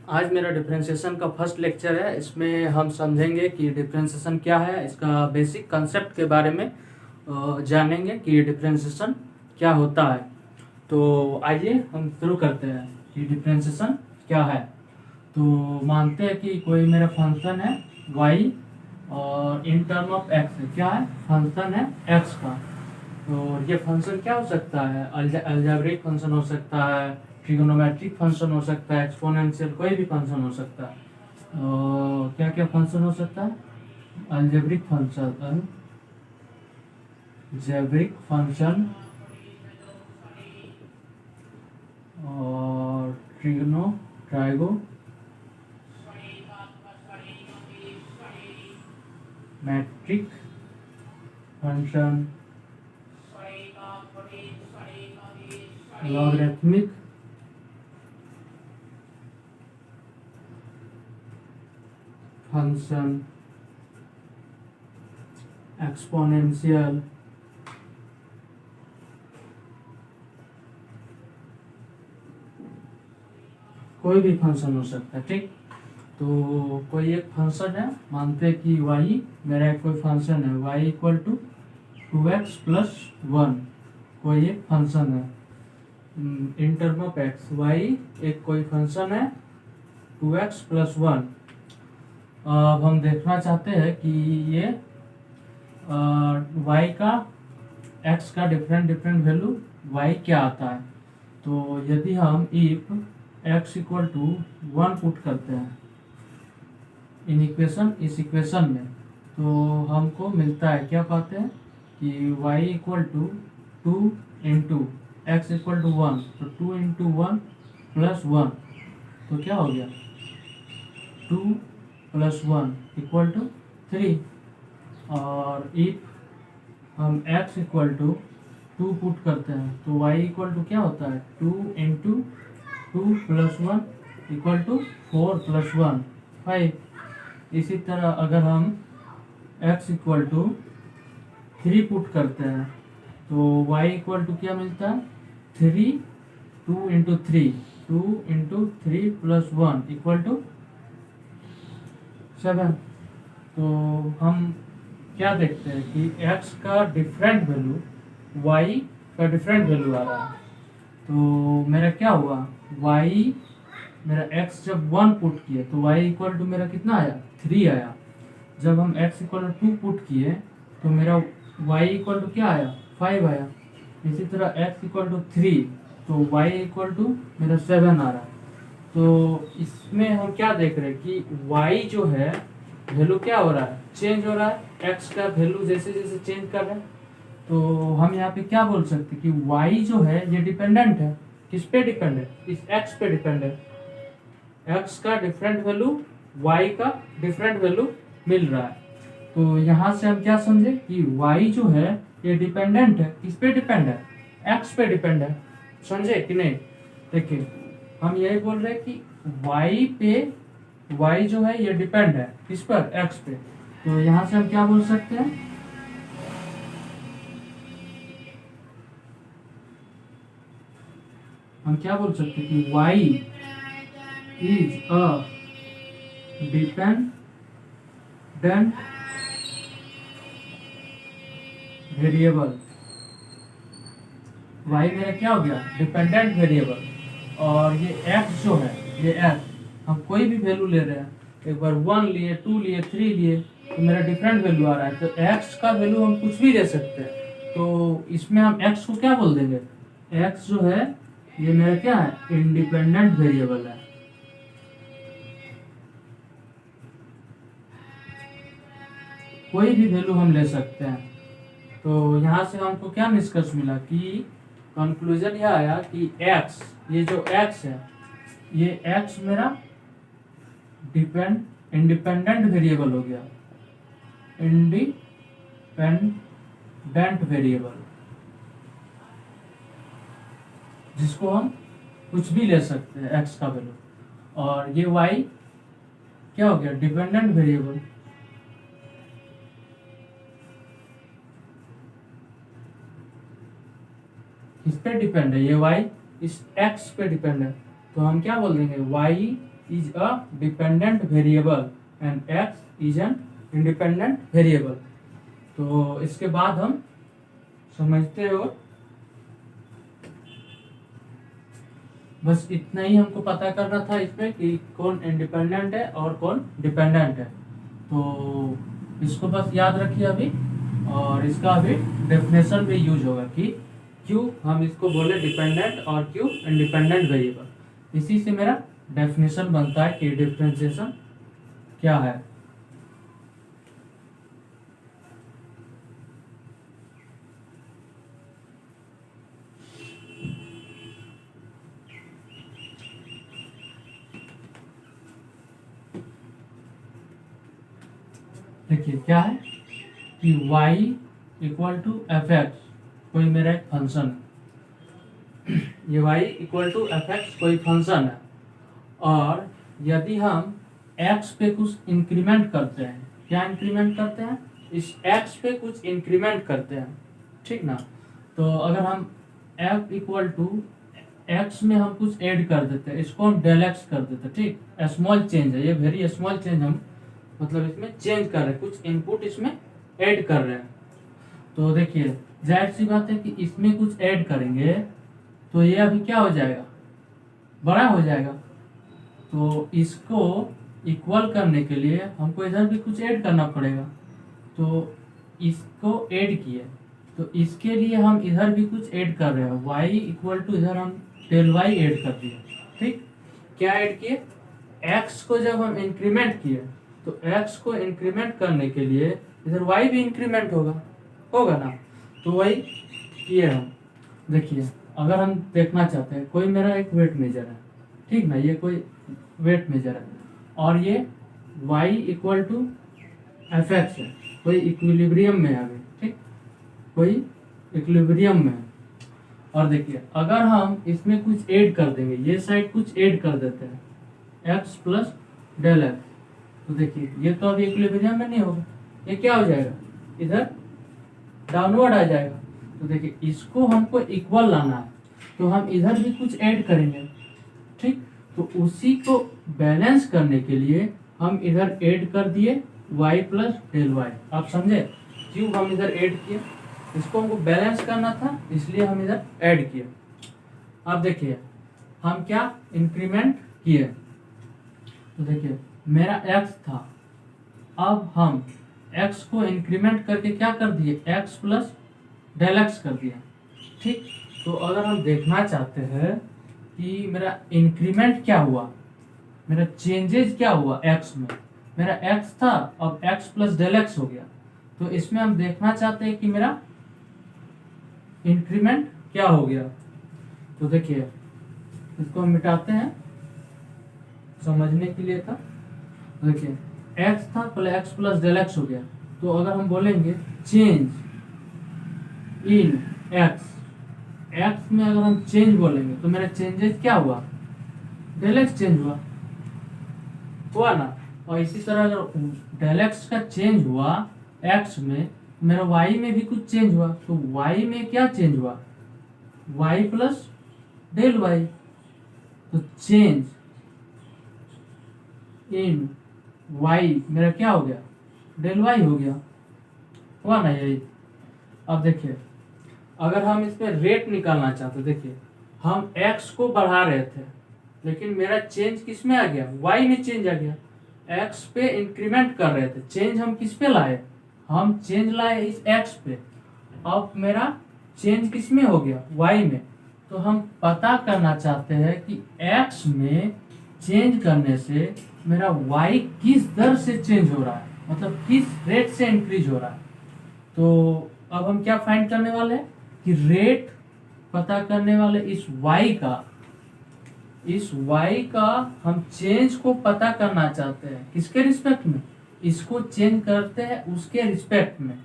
आज मेरा डिफरेंशिएशन का फर्स्ट लेक्चर है। इसमें हम समझेंगे कि डिफरेंशिएशन क्या है, इसका बेसिक कंसेप्ट के बारे में जानेंगे कि डिफरेंशिएशन क्या होता है। तो आइए हम शुरू करते हैं कि डिफरेंशिएशन क्या है। तो मानते हैं कि कोई मेरा फंक्शन है y और इन टर्म ऑफ x है, क्या है, फंक्शन है x का। तो ये फंक्शन क्या हो सकता है, अलजेब्रिक फंक्शन हो सकता है, ट्रिगोनोमेट्रिक फंक्शन हो सकता है, एक्सपोनेंशियल कोई भी फंक्शन हो सकता है। क्या क्या फंक्शन हो सकता है, अलजेब्रिक फंक्शन, अलजेब्रिक फंक्शन और trigonometric function, logarithmic function, exponential, कोई भी फंक्शन हो सकता है। ठीक, तो कोई एक फंक्शन है, मानते हैं कि y मेरा एक कोई फंक्शन है, y equal to 2x plus 1, कोई एक फंक्शन है in term of x, y एक कोई फंक्शन है 2x प्लस 1। अब हम देखना चाहते हैं कि ये y का x का डिफरेंट वैल्यू y क्या आता है। तो यदि हम if x equal to 1 put करते हैं इन इक्वेशन, इस इक्वेशन में, तो हमको मिलता है, क्या पाते हैं कि y equal to 2 into x equal to 1, तो 2 इंटू 1 प्लस 1, तो क्या हो गया 2 प्लस 1 इक्वल टू 3। और इफ हम x इक्वल टू 2 पुट करते हैं तो y इक्वल टू क्या होता है 2 into 2 plus 1 equal to 4 plus 1 5। इसी तरह अगर हम x इक्वल टू 3 पुट करते हैं तो y इक्वल टू क्या मिलता है 3, 2 into 3, 2 into 3 plus 1 equal to 7। तो हम क्या देखते हैं कि x का डिफरेंट वैल्यू, y का डिफरेंट वैल्यू आ रहा है। तो मेरा क्या हुआ, y मेरा x जब 1 पुट किए तो y इक्वल टू मेरा कितना आया 3 आया। जब हम x इक्वल टू 2 पुट किए तो मेरा y इक्वल टू क्या आया 5 आया। इसी तरह x इक्वल टू 3 तो y इक्वल टू मेरा 7 आ रहा है। तो इसमें हम क्या देख रहे हैं कि y जो है वैल्यू क्या हो रहा है, चेंज हो रहा है, x का वैल्यू जैसे जैसे चेंज कर रहे हैं। तो हम यहाँ पे क्या बोल सकते हैं कि y जो है ये डिपेंडेंट है, किस पे डिपेंडेंट, इस x पे डिपेंडेंट। x का डिफरेंट वैल्यू y का डिफरेंट वैल्यू मिल रहा है। तो यहाँ से हम क्या समझे कि y जो है ये डिपेंडेंट है, किस पे डिपेंड है, x पे डिपेंड है। समझे कि नहीं, देखिए हम यही बोल रहे हैं कि y पे, y जो है ये डिपेंड है किस पर, x पे। तो यहाँ से हम क्या बोल सकते हैं, हम क्या बोल सकते हैं कि y is a dependent variable. y मेरा क्या हो गया डिपेंडेंट वेरिएबल, और ये x जो है, ये x हम कोई भी वैल्यू ले रहे हैं, एक बार 1 लिए, 2 लिए, 3 लिए, तो मेरा डिफरेंट वैल्यू आ रहा है। तो x का वैल्यू हम कुछ भी ले सकते हैं। तो इसमें हम x को क्या बोल देंगे, x जो है ये मेरा क्या है इंडिपेंडेंट वेरिएबल है। कोई भी वैल्यू हम ले सकते हैं। तो यहाँ से हमको क्या निष्कर्ष मिला कि कंक्लूजन यह आया कि x, ये जो x है, ये x मेरा इंडिपेंडेंट वेरिएबल हो गया, इंडिपेंडेंट वेरिएबल, जिसको हम कुछ भी ले सकते हैं x का वैल्यू। और ये y क्या हो गया डिपेंडेंट वेरिएबल। किस पे डिपेंड है, ये y इस x पे डिपेंड है। तो हम क्या बोल देंगे y is a dependent variable and x is an independent variable. तो इसके बाद हम समझते हो, बस इतना ही हमको पता करना था इसमें कि कौन इंडिपेंडेंट है और कौन डिपेंडेंट है। तो इसको बस याद रखिए अभी, और इसका अभी डेफिनेशन भी यूज होगा कि क्यों हम इसको बोले डिपेंडेंट और क्यों इंडिपेंडेंट वेरिएबल। इसी से मेरा डेफिनेशन बनता है कि डिफरेंशिएशन क्या है। देखिए क्या है कि y equal to f x कोई मेरा एक फंक्शन है। ये y equal to f x कोई फंक्शन है, और यदि हम x पे कुछ इंक्रीमेंट करते हैं, क्या इंक्रीमेंट करते हैं, इस x पे कुछ इंक्रीमेंट करते हैं, ठीक ना। तो अगर हम f इक्वल टू x में हम कुछ ऐड कर देते हैं, इसको हम डेल x कर देते हैं, ठीक, स्मॉल चेंज है ये, वेरी स्मॉल चेंज हम मतलब इसमें चेंज कर रहे हैं, कुछ इनपुट इसमें ऐड कर रहे हैं। तो देखिए जाहिर सी बात है कि इसमें कुछ ऐड करेंगे तो ये अभी क्या हो जाएगा, बड़ा हो जाएगा। तो इसको इक्वल करने के लिए हमको इधर भी कुछ ऐड करना पड़ेगा। तो इसको ऐड किए, तो इसके लिए हम इधर भी कुछ ऐड कर रहे हैं, y इक्वल टू इधर हम डेल y ऐड कर दिए, ठीक। क्या ऐड किए, x को जब हम इंक्रीमेंट किए तो x को इंक्रीमेंट करने के लिए इधर y भी इंक्रीमेंट होगा ना। तो वही किए हम। देखिए अगर हम देखना चाहते हैं, कोई मेरा एक वेट मेजर है, ठीक ना, ये कोई वेट मेजर है, और ये y equal to f x है, कोई इक्विलिब्रियम में है अभी, ठीक, कोई इक्विलिब्रियम में है। और देखिए अगर हम इसमें कुछ ऐड कर देंगे, ये साइड कुछ ऐड कर देते हैं x प्लस डेल एक्स, तो देखिए ये तो अभी इक्विलिब्रियम में नहीं होगा, ये क्या हो जाएगा, इधर डाउनवर्ड आ जाएगा। तो देखिए इसको हमको इक्वल लाना है, तो हम इधर भी कुछ ऐड करेंगे, ठीक। तो उसी को बैलेंस करने के लिए हम इधर ऐड कर दिए y प्लस डेल वाई। आप समझे क्यों हम इधर ऐड किए, इसको हमको बैलेंस करना था इसलिए हम इधर ऐड किए। अब देखिए हम क्या इंक्रीमेंट किए, तो देखिए मेरा x था, अब हम x को इंक्रीमेंट करके क्या कर दिए, x प्लस डेल एक्स कर दिया, ठीक। तो अगर हम देखना चाहते हैं कि मेरा इंक्रीमेंट क्या हुआ, मेरा चेंजेस क्या हुआ x में, मेरा x था अब x प्लस डेल एक्स हो गया, तो इसमें हम देखना चाहते हैं कि मेरा इंक्रीमेंट क्या हो गया। तो देखिए इसको हम मिटाते हैं समझने के लिए था। देखिए x था पहले x प्लस डेल एक्स हो गया, तो अगर हम बोलेंगे चेंज इन x में अगर हम चेंज बोलेंगे तो मेरा चेंजेस क्या हुआ, डेल एक्स चेंज हुआ ना। और इसी तरह अगर डेल एक्स का चेंज हुआ x में, मेरा y में भी कुछ चेंज हुआ, तो y में क्या चेंज हुआ, y प्लस डेल वाई। तो चेंज इन y मेरा क्या हो गया, डेल y हो गया, हुआ ना यही। अब देखिए अगर हम इसमें रेट निकालना चाहते, देखिए हम x को बढ़ा रहे थे लेकिन मेरा चेंज किस में आ गया, y में चेंज आ गया। x पे इंक्रीमेंट कर रहे थे, चेंज हम किस पे लाए, हम चेंज लाए इस x पे, अब मेरा चेंज किस में हो गया, y में। तो हम पता करना चाहते हैं कि x में चेंज करने से मेरा y किस दर से चेंज हो रहा है, मतलब किस रेट से इंक्रीज हो रहा है। तो अब हम क्या फाइंड करने वाले हैं कि रेट पता करने वाले इस y का हम चेंज को पता करना चाहते हैं, किसके रिस्पेक्ट में, इसको चेंज करते हैं उसके रिस्पेक्ट में।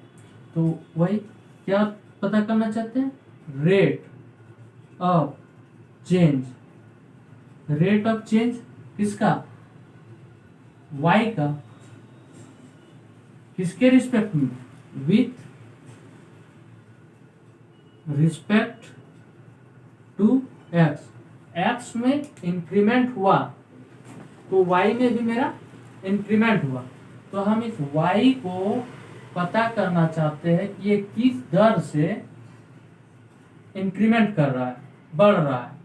तो वही क्या पता करना चाहते हैं, rate of change, rate of change किसका, y का, किसके रिस्पेक्ट में, with respect to x। x में इंक्रीमेंट हुआ तो y में भी मेरा इंक्रीमेंट हुआ। तो हम इस y को पता करना चाहते हैं कि ये किस दर से इंक्रीमेंट कर रहा है, बढ़ रहा है।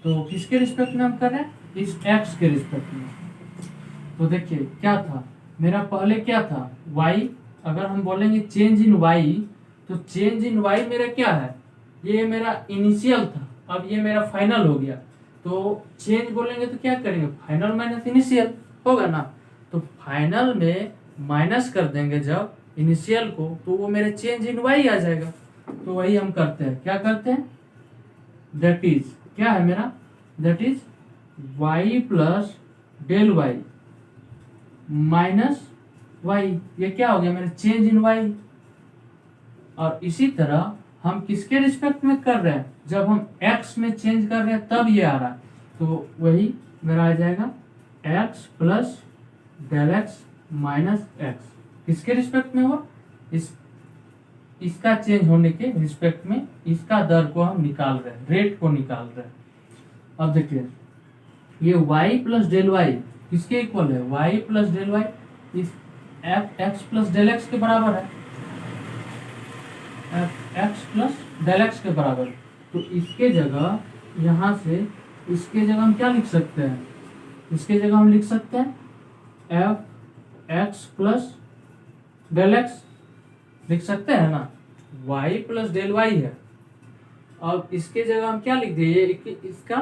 तो किसके रिस्पेक्ट में हम कर रहे हैं, इस x के रिस्पेक्ट में। तो देखिए क्या था मेरा, पहले क्या था y, अगर हम बोलेंगे चेंज इन y, तो चेंज इन y मेरा क्या है, ये मेरा इनिशियल था, अब ये मेरा फाइनल हो गया। तो चेंज बोलेंगे तो क्या करेंगे, फाइनल माइनस इनिशियल होगा ना। तो फाइनल में माइनस कर देंगे जब इनिशियल को, तो वो मेरे चेंज इन y आ जाएगा। तो वही हम करते हैं, क्या करते हैं, दैट इज क्या है मेरा, that is y plus del y minus y, ये क्या हो गया मेरा चेंज इन y। और इसी तरह हम किसके रिस्पेक्ट में कर रहे हैं, जब हम x में चेंज कर रहे हैं तब ये आ रहा है। तो वही मेरा आ जाएगा x plus del x minus x, किसके रिस्पेक्ट में हुआ, इसका चेंज होने के रिस्पेक्ट में इसका दर को हम निकाल रहे हैं, रेट को निकाल रहे हैं। अब देखिए ये y प्लस डेल वाई किसके इक्वल है, y प्लस डेल वाई इस f x plus del x के बराबर है, f x plus del x के बराबर। तो इसके जगह यहाँ से इसके जगह हम क्या लिख सकते हैं, इसके जगह हम लिख सकते हैं f x plus del x लिख सकते हैं ना, y प्लस डेल वाई है। अब इसके जगह हम क्या लिख दिए, ये इसका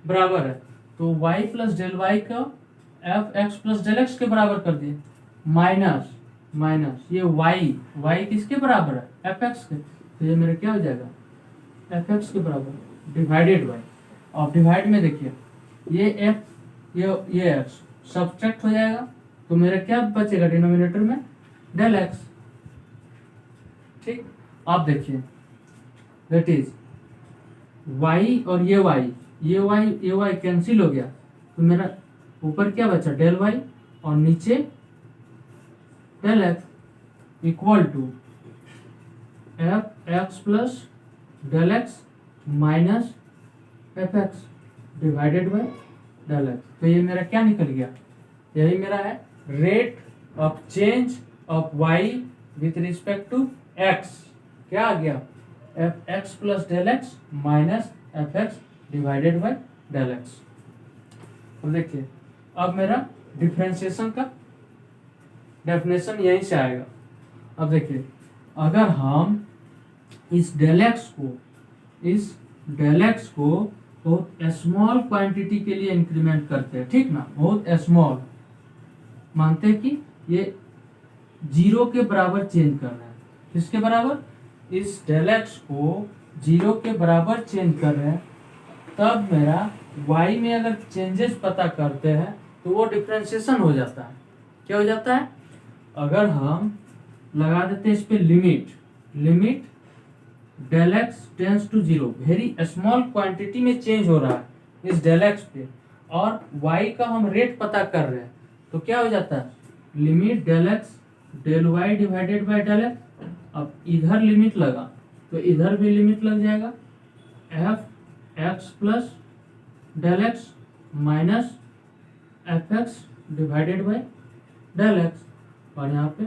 बराबर है, तो y प्लस डेल वाई का f x plus del x के बराबर कर दिए, माइनस माइनस ये y किसके बराबर है, एफ एक्स के। तो ये मेरा क्या हो जाएगा, एफ एक्स के बराबर डिवाइडेड बाई, और डिवाइड में देखिए ये f ये x सब्ट्रैक्ट हो जाएगा, तो मेरा क्या बचेगा डिनोमिनेटर में, डेल एक्स। ठीक, आप देखिए दैट इज y और ये y कैंसिल हो गया, तो मेरा ऊपर क्या बचा, डेल y और नीचे del x equal to f x plus del x minus F x divided by del x. तो ये मेरा क्या निकल गया, यही मेरा है rate of change of y with respect to x, क्या आ गया, f x plus del x minus F x divided by del x. अब देखिए अब मेरा डिफरेंशिएशन का डेफिनेशन यहीं से आएगा। अब देखिए अगर हम इस डेल एक्स को बहुत स्मॉल क्वांटिटी के लिए इंक्रीमेंट करते हैं, ठीक ना, बहुत स्मॉल मानते हैं कि ये 0 के बराबर चेंज कर रहे हैं, किसके बराबर, इस डेल एक्स को 0 के बराबर चेंज कर रहे हैं, तब मेरा y में अगर चेंजेस पता करते हैं तो वो डिफरेंशिएशन हो जाता है। क्या हो जाता है, अगर हम लगा देते हैं इस पे limit del x tends to 0, very small quantity में चेंज हो रहा है इस डेल एक्स पे, और y का हम रेट पता कर रहे हैं, तो क्या हो जाता है, limit del x del y divided by del x. अब इधर लिमिट लगा तो इधर भी लिमिट लग जाएगा, f x plus del x minus F x divided by del x, और यहाँ पे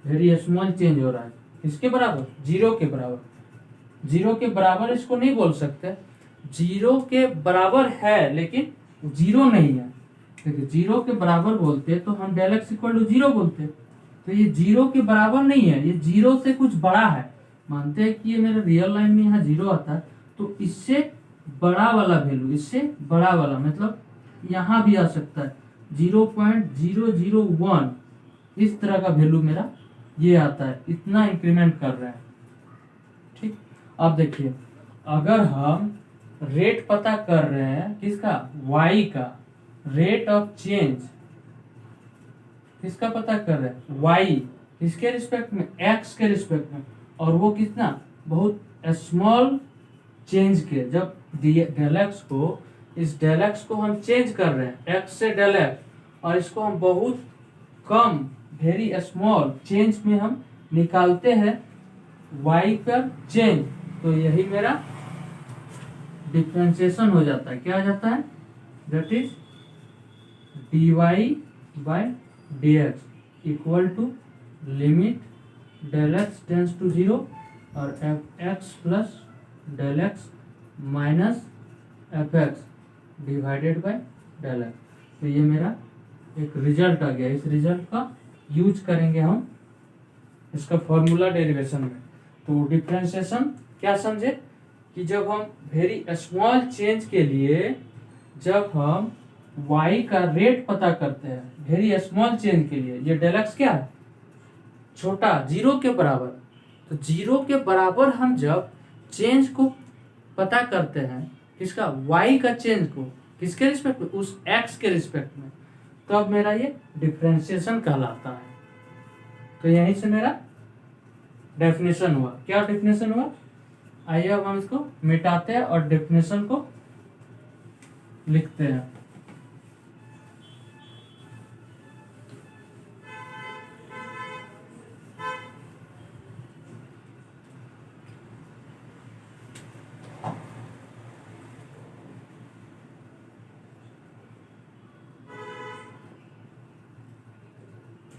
वेरी स्मॉल चेंज हो रहा है, इसके बराबर 0 के बराबर। 0 के बराबर इसको नहीं बोल सकते, 0 के बराबर है लेकिन 0 नहीं है। देखिए 0 के बराबर बोलते तो हम डेल एक्स इक्वल टू 0 बोलते, तो ये 0 के बराबर नहीं है, ये 0 से कुछ बड़ा है। मानते हैं कि ये मेरे रियल लाइन में यहाँ 0 आता है, तो इससे बड़ा वाला वैल्यू, इससे बड़ा वाला मतलब यहाँ भी आ सकता है 0.001, इस तरह का वैल्यू मेरा ये आता है, इतना इंक्रीमेंट कर रहे हैं। ठीक, अब देखिए अगर हम रेट पता कर रहे हैं किसका, y का, रेट ऑफ चेंज किसका पता कर रहे हैं, y किसके रिस्पेक्ट में, x के रिस्पेक्ट में, और वो कितना, बहुत स्मॉल चेंज के, जब डेल एक्स को, इस डेल एक्स को हम चेंज कर रहे हैं x से डेल एक्स, और इसको हम बहुत कम वेरी स्मॉल चेंज में हम निकालते हैं y पर चेंज, तो यही मेरा डिफरेंशिएशन हो जाता है। क्या हो जाता है, that is D Y by D X equal to limit del x tends to zero और F x plus del x minus F x divided by del x. तो ये मेरा एक रिजल्ट आ गया। इस रिजल्ट का यूज करेंगे हम इसका फॉर्मूला डेरिवेशन में। तो डिफरेंशिएशन क्या समझे कि जब हम वेरी स्मॉल चेंज के लिए जब हम y का रेट पता करते हैं, वेरी स्मॉल चेंज के लिए, ये डेल एक्स क्या है, छोटा, जीरो के बराबर। तो जीरो के बराबर हम जब चेंज को पता करते हैं, किसका, y का चेंज को, किसके रिस्पेक्ट में, उस x के रिस्पेक्ट में, तब मेरा ये डिफरेंशिएशन कहलाता है। तो यहीं से मेरा डेफिनेशन हुआ। क्या डेफिनेशन हुआ, आइए अब हम इसको मिटाते हैं और डेफिनेशन को लिखते हैं।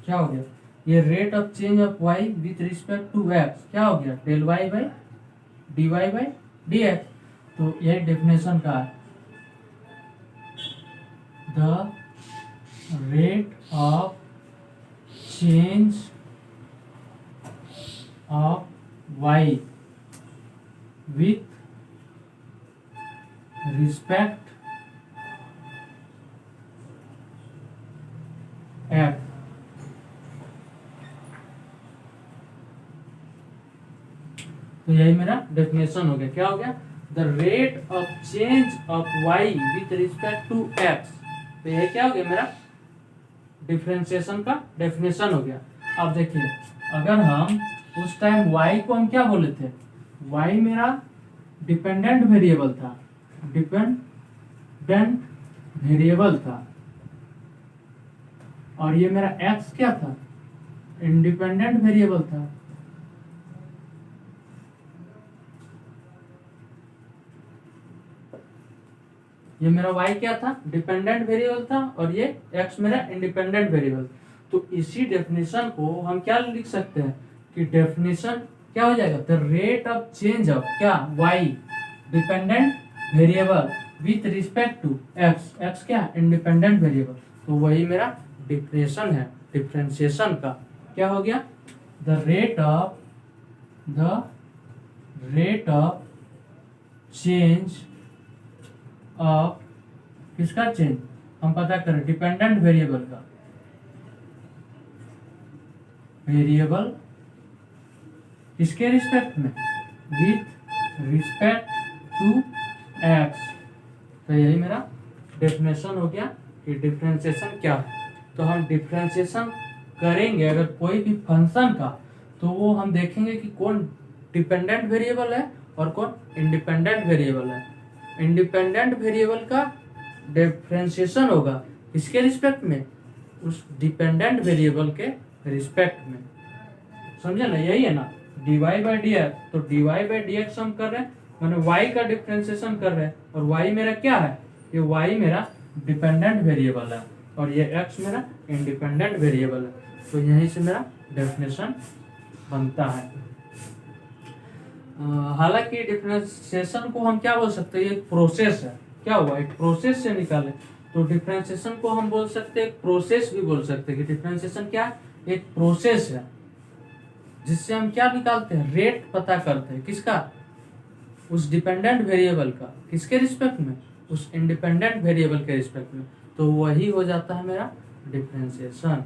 क्या हो गया, ये rate of change of y with respect to x क्या हो गया, del y by d Y by D x. तो यही डेफिनेशन का है, the rate of change of y with respect x। तो यही मेरा डेफिनेशन हो गया। क्या हो गया, the rate of change of y with respect to x। तो यही क्या हो गया, मेरा डिफरेंशिएशन का डेफिनेशन हो गया। अब देखिए, अगर हम उस टाइम y को हम क्या बोले थे, y मेरा डिपेंडेंट वेरिएबल था, डिपेंडेंट वेरिएबल था, और ये मेरा x क्या था, इंडिपेंडेंट वेरिएबल था। ये मेरा y क्या था, डिपेंडेंट वेरिएबल था, और ये x मेरा इंडिपेंडेंट वेरिएबल। तो इसी डेफिनेशन को हम क्या लिख सकते हैं कि डेफिनेशन क्या हो जाएगा, the rate of change of क्या, y dependent variable with respect to x, x क्या, इंडिपेंडेंट वेरिएबल। तो वही मेरा डिफरेंशिएशन है, डिफरेंशिएशन का क्या हो गया, the rate of change of, किसका चेंज, हम पता करें डिपेंडेंट वेरिएबल का, वेरिएबल किसके रिस्पेक्ट में, विथ रिस्पेक्ट टू x। तो यही मेरा डेफिनेशन हो गया कि डिफरेंशिएशन क्या है। तो हम डिफरेंशिएशन करेंगे अगर कोई भी फंक्शन का, तो वो हम देखेंगे कि कौन डिपेंडेंट वेरिएबल है और कौन इंडिपेंडेंट वेरिएबल है। इंडिपेंडेंट वेरिएबल का डिफरेंशिएशन होगा किसके रिस्पेक्ट में, उस डिपेंडेंट वेरिएबल के रिस्पेक्ट में। समझे ना, यही है ना, dy बाई डी एक्स। तो dy बाई डी एक्स हम कर रहे हैं, मैंने y का डिफरेंशिएशन कर रहे हैं, और y मेरा क्या है, ये y मेरा डिपेंडेंट वेरिएबल है और ये x मेरा इंडिपेंडेंट वेरिएबल है। तो यहीं से मेरा डेफिनेशन बनता है। हालांकि डिफरेंशिएशन को हम क्या बोल सकते हैं, एक प्रोसेस है। क्या हुआ, एक प्रोसेस से निकाले, तो डिफरेंशिएशन को हम बोल सकते हैं, एक प्रोसेस भी बोल सकते हैं कि डिफरेंशिएशन क्या है, एक प्रोसेस है जिससे हम क्या निकालते हैं, रेट पता करते हैं, किसका, उस डिपेंडेंट वेरिएबल का, किसके रिस्पेक्ट में, उस इंडिपेंडेंट वेरिएबल के रिस्पेक्ट में। तो वही हो जाता है मेरा डिफरेंशिएशन।